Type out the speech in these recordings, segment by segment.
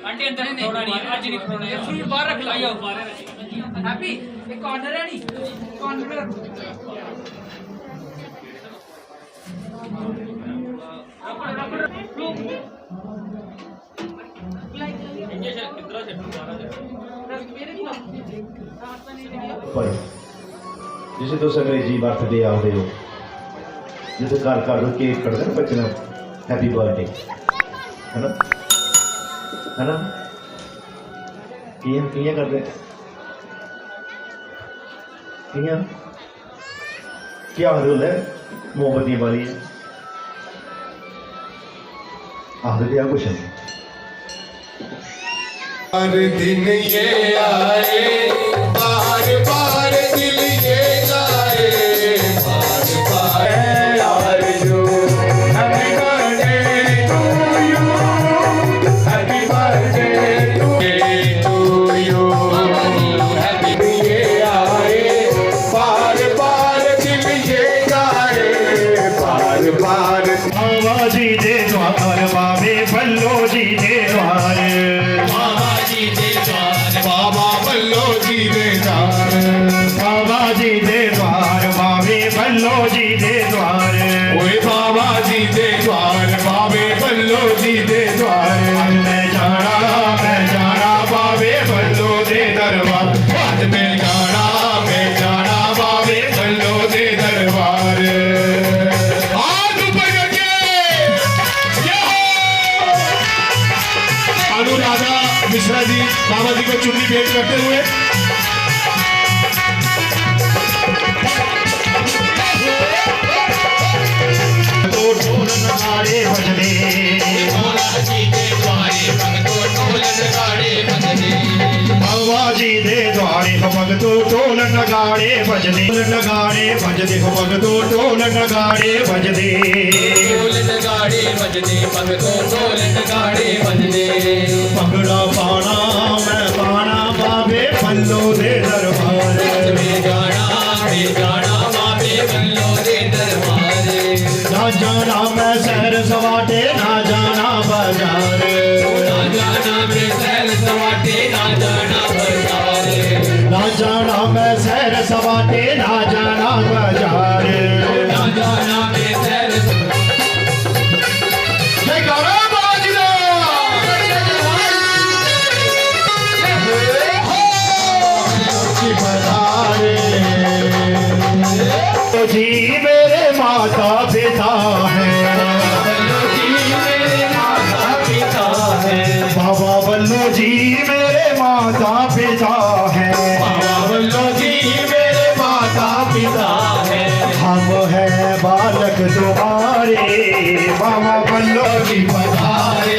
Aunty अंदर थोड़ा नहीं आज नहीं थोड़ा है फ्रूट बाहर रख लाइए बाहर हैप्पी एक कॉर्नर है नहीं कॉर्नर में रखो जिसे तुम अंग्रेजी बर्थडे आखते हो जिसे घर घर केक कटते ना बच्चे हैप्पी बर्थडे है ना कियां करते कियां क्या होता है मोमबत्ती वाली आखते क्या कुछ नहीं हर दिन ये आए बार बार दिल ये गाए बार बार यार जो happy birthday to you happy birthday to you happy ये आए बार बार दिल ये गाए बार बार बाबा जी दे द्वार बाबे बल्लो जी दे द्वार बाबा बल्लो जी दे द्वार बाबा जी दे द्वार बाबे बल्लो जी दे द्वार ओए बाबा जी दे द्वार बाबे बल्लो जी दे द्वार मैं जाना बाबे बल्लो दे दरबार हाथ में जाना बाबे बल्लो दे दरबार हाथ ऊपर करके अनुराधा मिश्रा जी बाबा जी को चुन्नी भेंट करते हुए ढोल नगाड़े बजने बाबा जी दे द्वारे हो भगतो ढोल नगाड़े बजने हो भगतो ढोल नगाड़े बजने भंगड़ा पाना मैं पाना बाबे बल्लो दे दरबार ना जाना मैं सैर सवाटे ना जाना बाजार ना जाना मैं सैर सवाटे ना जाना बाजार जी मेरे माता पिता है बाबा बल्लो जी मेरे माता पिता है हम हैं बालक तुम्हारे बाबा बल्लो जी पधारे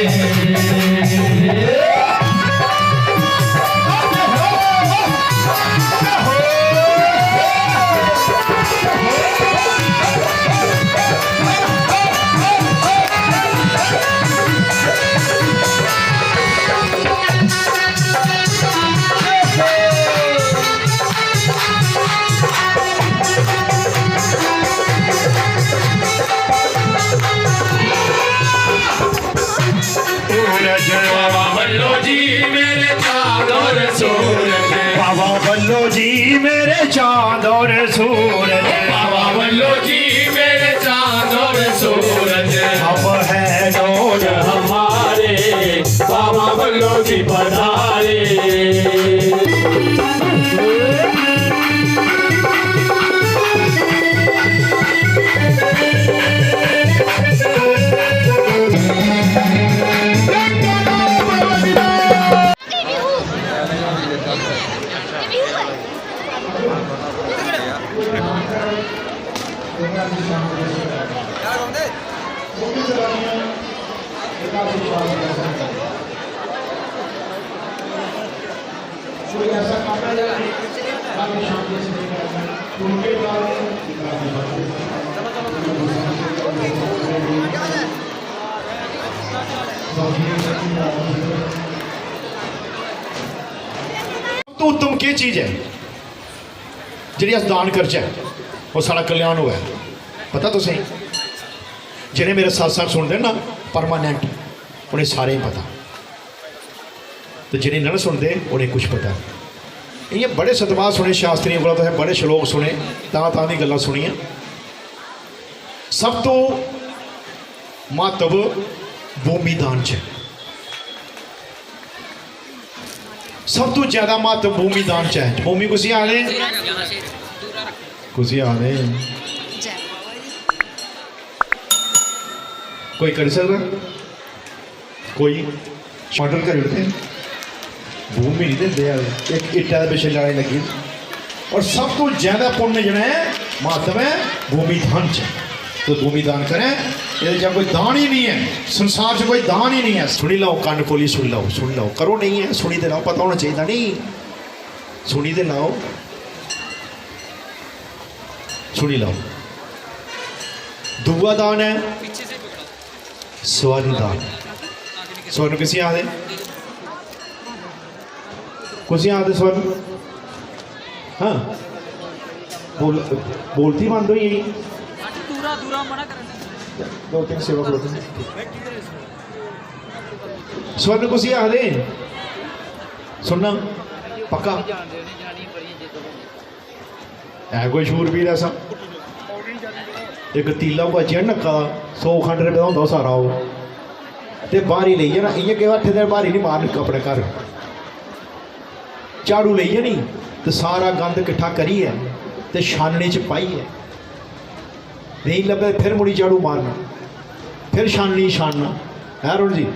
बाबा बल्लो जी मेरे चाँद और सूरज बाबा बल्लो जी मेरे चाँद और सूरज बाबा बल्लो जी मेरे चाँद और सूरज अब है नूर हमारे बाबा बल्लो जी पधारे तो उत्तम की चीज है जी अस दान करचे वो सारा कल्याण हुआ है पता तुसें जेह्ड़े मेरे सत्संग सुनते ना परमानेंट उन्हें सारे ही पता, तो जिन्हें न सुनते उन्हें कुछ पता। ये बड़े सतवाद सुने शास्त्रियों को, तो बड़े श्लोक सुने, तां दी गल्लां सुनियां। सब तो महत्व भूमि दान च, सब तो ज्यादा महत्व भूमि दान च है। भूमि कुछ आ रहे, कुछ आ रहे, कोई कर सकता, कोई मॉडल कर उठते, भूमि नहीं देते यार, एक इट्टा के पिछले लड़ाई लगी। और सब तो ज्यादा पुण्य जो है महत्व है भूमि दान च। तो भूमि दान करें, ये कोई दान ही नहीं है संसार से, कोई दान ही नहीं है। सुनी लो, कान खोली सुन लो, सुन लो, करो नहीं है, सुनी दे लाओ, पता होना चाहिए नहीं, सुनी दे लाओ, सुनी लाओ। दूआ दान है स्वर्ण दान। स्वर्ण किसी आदे, कुछ आदे स्वर्ण, हाँ बोलती बंद हुई यही दो तीन सेवक होते हैं। स्वर्ण कुछ आदे सुनना पक्का है, कोई शूरवीर ऐसा एक तीला भजिया नक्का 100 खंड रुपये का होंगे सारा, वो तो बाहरी लेइए ना, इं कि 8 दिन बाहरी नहीं मार अपने घर, झाड़ू लेइए नहीं तो सारा गंद इकट्ठा करिए तो छानने च पाइए, नहीं लगे फिर मुड़ी झाड़ू मारना, फिर छाननी छानना है रुण जी,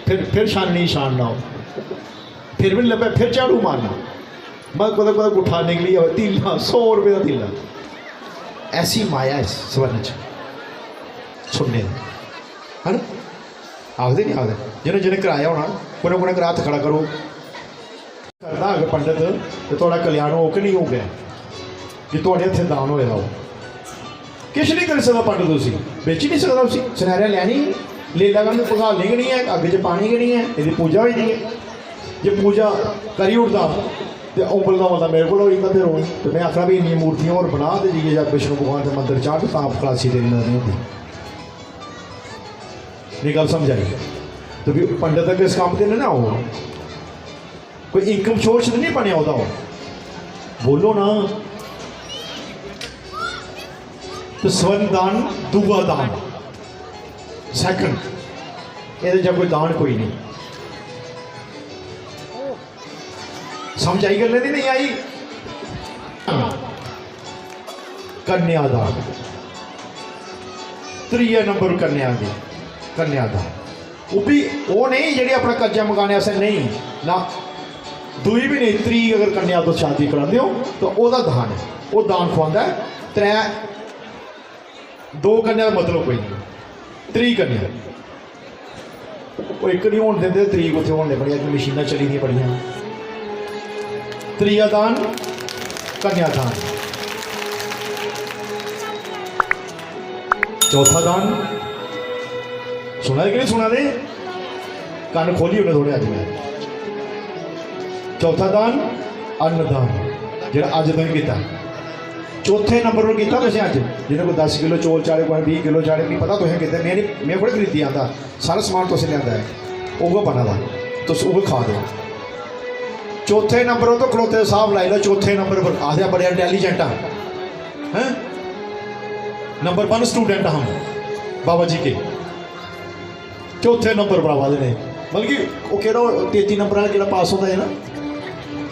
फिर छाननी छानना हो, फिर भी नहीं लगे फिर झाड़ू मारना। मैं कद कद गुठा निकली हो तीला 100 रुपये का तीला। ऐसी माया है स्वर्ण च, सुनने है ना, आखते नहीं आखते, जिन्हें जिन्हें कराया होना कोने कोने करा हत्थ खड़ा करो, करता अगर पंडित तो थोड़ा कल्याण हो कि नहीं हो गया कि थोड़े हथे दान होएगा, वो किश नहीं कर सकता पंडित, उसी बेच ही नहीं सकता, उसी सुनहरिया लैनी लीला करनी, भगालनी कि नहीं है, अग्गे च पानी कि नहीं है, यदि पूजा होई दी है, जे पूजा करी उठता तो उंबल का मतलब मेरे को होता, फिर हो तो मैं आखना भी इन्नी मूर्तियां और बना दे जाइए, जब विष्णु भगवान के मंदिर चाह तो आप खलासी देनी नहीं होती, नहीं गल समझ आई। तो भी पंडित अगर इस काम से ना हो, कोई इनकम सोर्स नहीं बनया होता, हो बोलो ना। तो स्वर्ण दान दूआ दान सैकंड, ये जब कोई दान कोई नहीं। समझ आई गल नहीं आई। कन्यादान त्रीया नंबर कन्यादान, कन्यादान वो भी वो नहीं जी अपना कर्जा मकाने से नहीं ना, दुई भी नहीं, त्री अगर कन्या तो शादी करा दो तो वह दान है, वो दान खुआंदा है। 2 कन्या का मतलब कोई नहीं, 3 कन्या वो एक नहीं होने देंगे, 3 उत्थे होने बड़िया मशीनां चली दी बड़िया। त्रीया दान कन्यादान, चौथा दान सुना है कि नहीं सुना दे, कान खोली उन्हें थोड़े अज मैं। चौथा दान अन्नदान, जो अज तुम किया। चौथे नंबर पर किया तुम अज, जिन्हें कोई 10 किलो चौल चाड़े, कोई 20 किलो चाड़े, नहीं पता तुम किया, मैं थोड़े खरीदी आता, सारा समान तुम लिया है, वह बना था तो वह खा दो। चौथे नंबर तो खड़ोते हिसाब लाई लो, चौथे नंबर पर आखिर बड़े इंटैलीजेंट हैं, नंबर 1 स्टूडेंट हम बाबा जी के, चौथे नंबर पर आवाज ने, बल्कि वो केड़ा 33 नंबर वाला केड़ा पास होता है ना,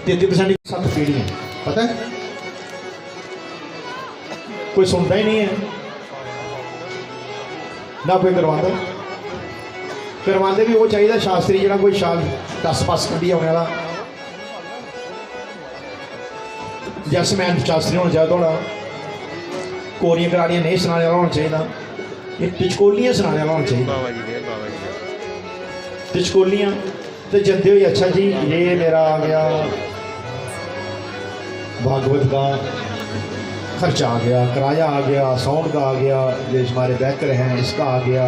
33% 7 पीढ़ियाँ, पता है कोई सुनता ही नहीं है ना, कोई करवाते भी वो चाहिए शास्त्री, जो कोई 10 पास कभी आने वाला जैसमैन शास्त्री होना चाहिए, थोड़ा कोरियां कराड़ियां नहीं सुनाने वाला होना चाहिए, ये टिचकोलियां सुनाने वाला होना चाहिए, टिचकोलियां तो जंदे हुए। अच्छा जी ये मेरा आ गया भागवत का खर्चा आ गया, किराया आ गया, साउंड का आ गया, जो हमारे बैकर हैं इसका आ गया,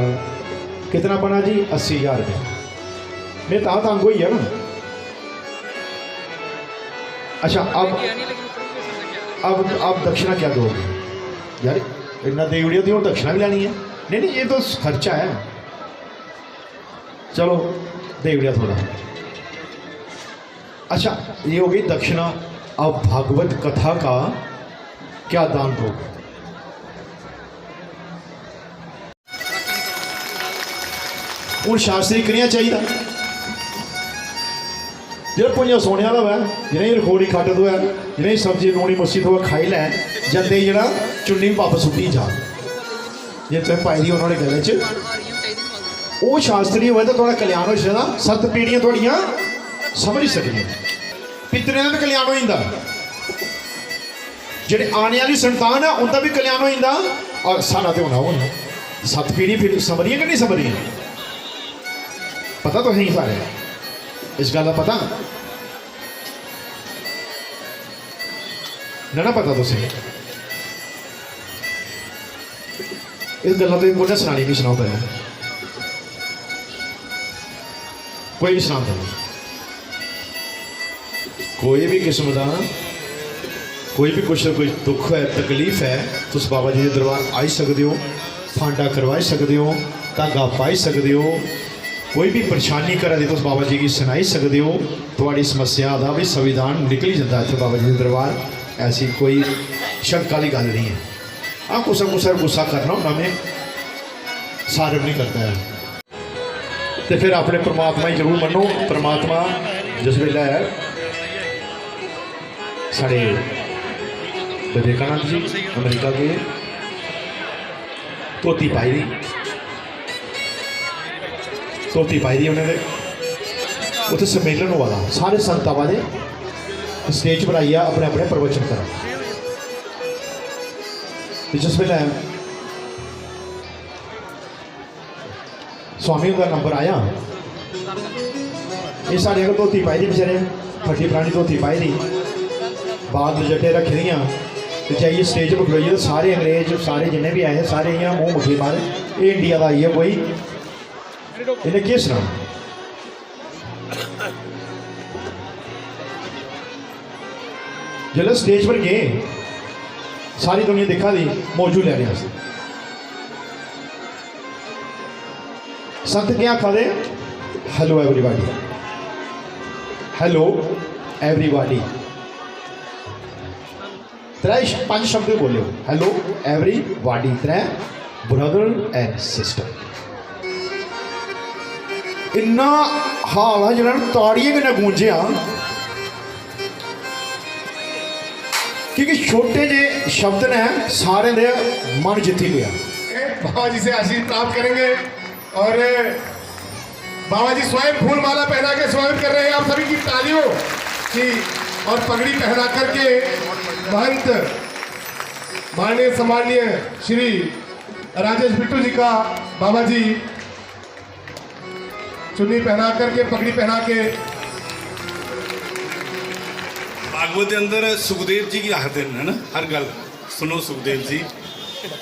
कितना बना जी 80,000 रुपये, मैं तो तंग हुई है ना। अच्छा अब दक्षिणा क्या दोगे यार, इतना दे वीडियो थी और दक्षिणा भी लेनी है, नहीं नहीं ये तो खर्चा है, चलो दे दिया थोड़ा। अच्छा, ये हो गई दक्षिणा। अब भागवत कथा का क्या दान हो? हूँ शास्त्री करिया चाहिए जो पुंजा सोने वाला वै जिन्हें रखोड़ी खट दो है जिन्हें सब्जी लूनी मस्सी थोड़ा खाई लै जंदे जरा चुन्नी वापस सुट्टी जा जे तुम पाई दी उन्होंने गले च वो शास्त्री होए तो थोड़ा कल्याण हो सकता। 7 पीढ़ियां थोड़ियां समझ सकदियां पितरें का भी कल्याण हो जाता जेह्ड़े आने वाली संतान है उनका भी कल्याण हो जाता और सारा तो होना होना 7 पीढ़ी फिर समझियां कि नहीं समझियां पता तो है ही सारे इस गल का पता ना पता तुम इस गल तो कोई सुनानी नहीं सुनाओ पहले कोई भी सुना देना कोई भी किस्म का कोई भी कुछ कोई दुख है तकलीफ है तुस बाबा जी के दरबार आई सकते हो फांडा करवाई सकते हो धागा पाई सकते हो कोई भी परेशानी करा दी तुस बाबा जी की सुनाई सकते हो थोड़ी समस्या का भी संविधान निकली जाता है इतने बाबा जी के दरबार ऐसी कोई शक वाली गल नहीं है। हाँ कुछ गुस्सा करना होना में सारे नहीं करता है तो फिर अपने परमात्मा ही जरूर मनो। परमात्मा जिस वेले है साढ़े विवेकानंद जी अमेरिका के धोती पाई दी उन्होंने उत्थे सम्मेलन वाला सारे संत आवाजे स्टेज पर आइए अपने अपने प्रवचन करा जिस वेले स्वामी का नंबर आया ये साढ़े अगर धोती पाई दी बेचारे फटी पुरानी धोती पाई दी बाल जटे रखे दियाँ तो जाइए स्टेज पर खड़ोइए तो सारे अंग्रेज सारे जिन्हें भी आए सारे इं मूँह मुखी मारे ये इंडिया का आई है कोई इन्हें क्या सुना जिस स्टेज पर गए सारी दुनिया देखा दी मौजू लैने संत क्या आखा दे हेलो एवरीबॉडी हेलो एवरीबॉडी 3-5 शब्द बोलो hello everybody 3 brother and sister इन्ना हाल है जिन्होंने ताड़ियां कन्नै गूंजिया क्योंकि छोटे जे शब्द ने सारे दे मन जित्ती लिया। बाबा जी से आशीष प्राप्त करेंगे और बाबा जी स्वयं फूल माला पहना के स्वागत कर रहे हैं आप सभी की तालियों की और पगड़ी पहना करके महंत माननीय सम्माननीय श्री राजेश बिट्टू जी का बाबा जी चुन्नी पहना करके पगड़ी पहना के भागवत के अंदर सुखदेव जी की आखते हैं ना हर गल सुनो सुखदेव जी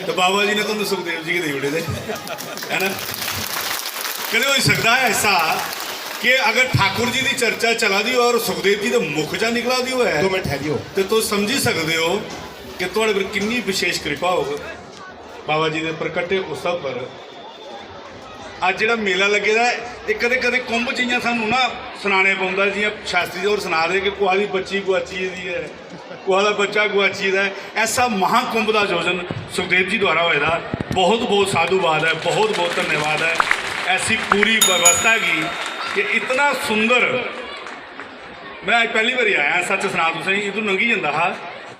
तो बाबा जी ने तुम सुखदेव जी के दे उड़े है ना कदे हो सकता है ऐसा कि अगर ठाकुर जी की चर्चा चला दी और सुखदेव जी के मुख चा निकला दी है 2 मिनट ठहरियो तो तुम समझी सकते हो कि थोड़े पर कितनी विशेष कृपा हो बाबा जी के प्रकटे उत्सव पर आज जो मेला लगे दा एक कदे कदे कुंभ जियां सानू ना सुनाने पौंदा जियां शास्त्री जी और सुना दे कि कुहा की बच्ची गुआची दी है कुहा का बच्चा गुआची दा है ऐसा महाकुंभ का आयोजन सुखदेव जी द्वारा होएगा बहुत बहुत साधुवाद है बहुत बहुत धन्यवाद है ऐसी पूरी व्यवस्था की कि इतना सुंदर मैं पहली बार आया सच सुना तुसें इधर लंघी जाता हा